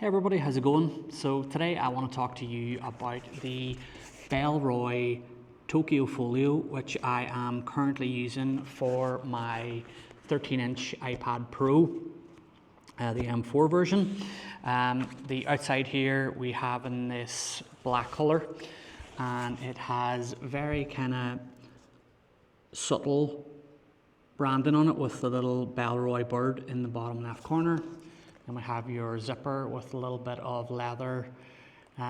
Hey everybody, how's it going? So today I want to talk to you about the Bellroy Tokyo Folio, which I am currently using for my 13-inch iPad Pro, the M4 version. The outside here we have in this black color, and it has very kind of subtle branding on it with the little Bellroy bird in the bottom left corner. And we have your zipper with a little bit of leather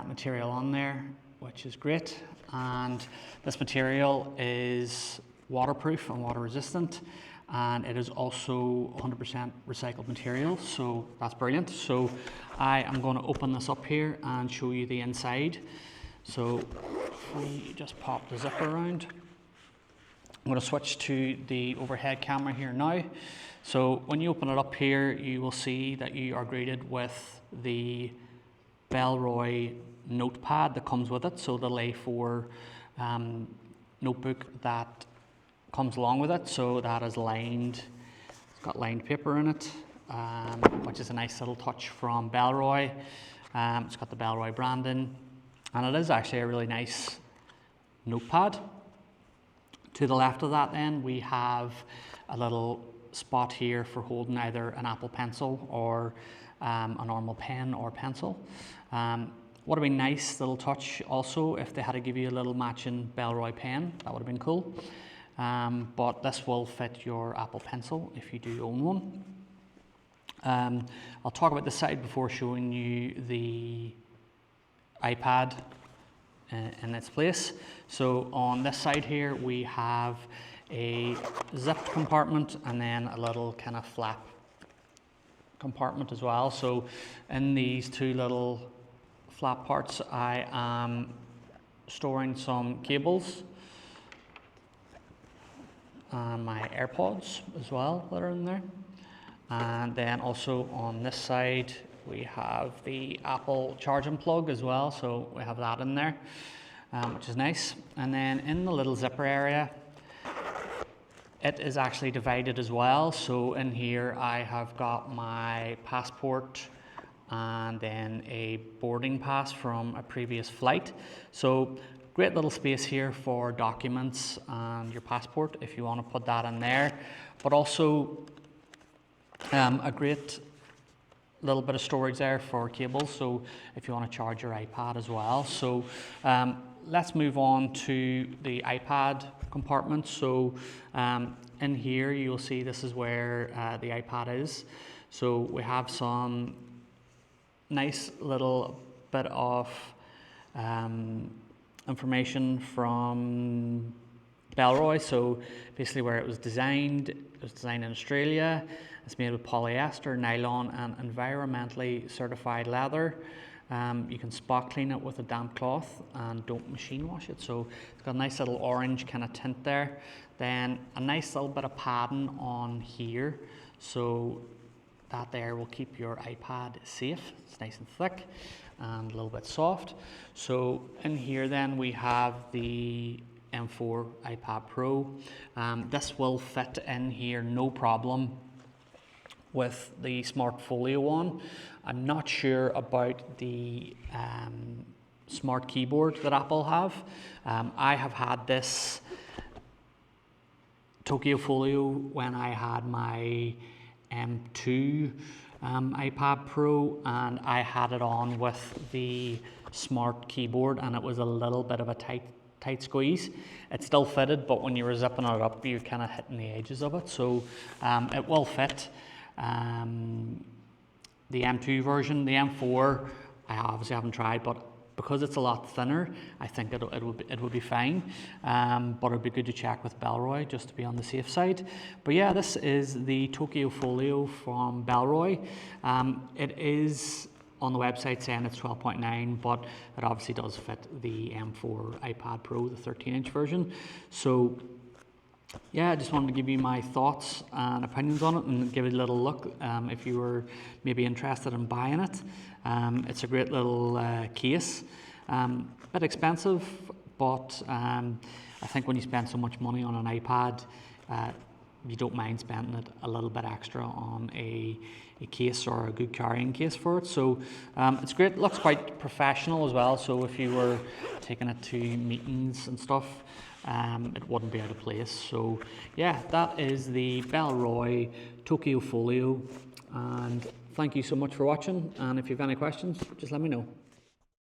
material on there, which is great. And this material is waterproof and water resistant, and it is also 100% recycled material, so that's brilliant. So I am going to open this up here and show you the inside. So if we just pop the zipper around, I'm going to switch to the overhead camera here now. So when you open it up here, you will see that you are greeted with the Bellroy notepad that comes with it. So the A4 notebook that comes along with it. So that is lined, it's got lined paper in it, which is a nice little touch from Bellroy. It's got the Bellroy branding, and it is actually a really nice notepad. To the left of that then, we have a little spot here for holding either an Apple Pencil or a normal pen or pencil. Would have been nice little touch also if they had to give you a little matching Bellroy pen. That would have been cool. But this will fit your Apple Pencil if you do own one. I'll talk about the side before showing you the iPad in its place. So on this side here we have a zipped compartment and then a little kind of flap compartment as well. So in these two little flap parts I am storing some cables and my AirPods as well that are in there. And then also on this side we have the Apple charging plug as well, so we have that in there, which is nice. And then in the little zipper area, it is actually divided as well. So in here I have got my passport and then a boarding pass from a previous flight. So great little space here for documents and your passport if you want to put that in there, but also a great little bit of storage there for cables, so if you want to charge your iPad as well. So let's move on to the iPad compartment. So in here you'll see this is where the iPad is. So we have some nice little bit of information from Bellroy. So basically where it was designed in Australia. It's made with polyester, nylon and environmentally certified leather. You can spot clean it with a damp cloth and don't machine wash it. So it's got a nice little orange kind of tint there. Then a nice little bit of padding on here. So that there will keep your iPad safe. It's nice and thick and a little bit soft. So in here then we have the M4 iPad Pro. This will fit in here no problem with the Smart Folio one. I'm not sure about the smart keyboard that Apple have. I have had this Tokyo Folio when I had my M2 iPad Pro, and I had it on with the smart keyboard, and it was a little bit of a tight squeeze. It still fitted, but when you were zipping it up, you're kind of hitting the edges of it. So it will fit. The M2 version, the M4, I obviously haven't tried, but because it's a lot thinner, I think it would be fine. But it'd be good to check with Bellroy just to be on the safe side. But yeah, this is the Tokyo Folio from Bellroy. It is on the website saying it's 12.9, but it obviously does fit the M4 iPad Pro, the 13-inch version. So yeah, I just wanted to give you my thoughts and opinions on it and give it a little look if you were maybe interested in buying it. It's a great little case. Bit expensive, but I think when you spend so much money on an iPad, you don't mind spending it a little bit extra on a case or a good carrying case for it. So it's great. It looks quite professional as well. So if you were taking it to meetings and stuff, it wouldn't be out of place. So yeah, that is the Bellroy Tokyo Folio. And thank you so much for watching. And if you have any questions, just let me know.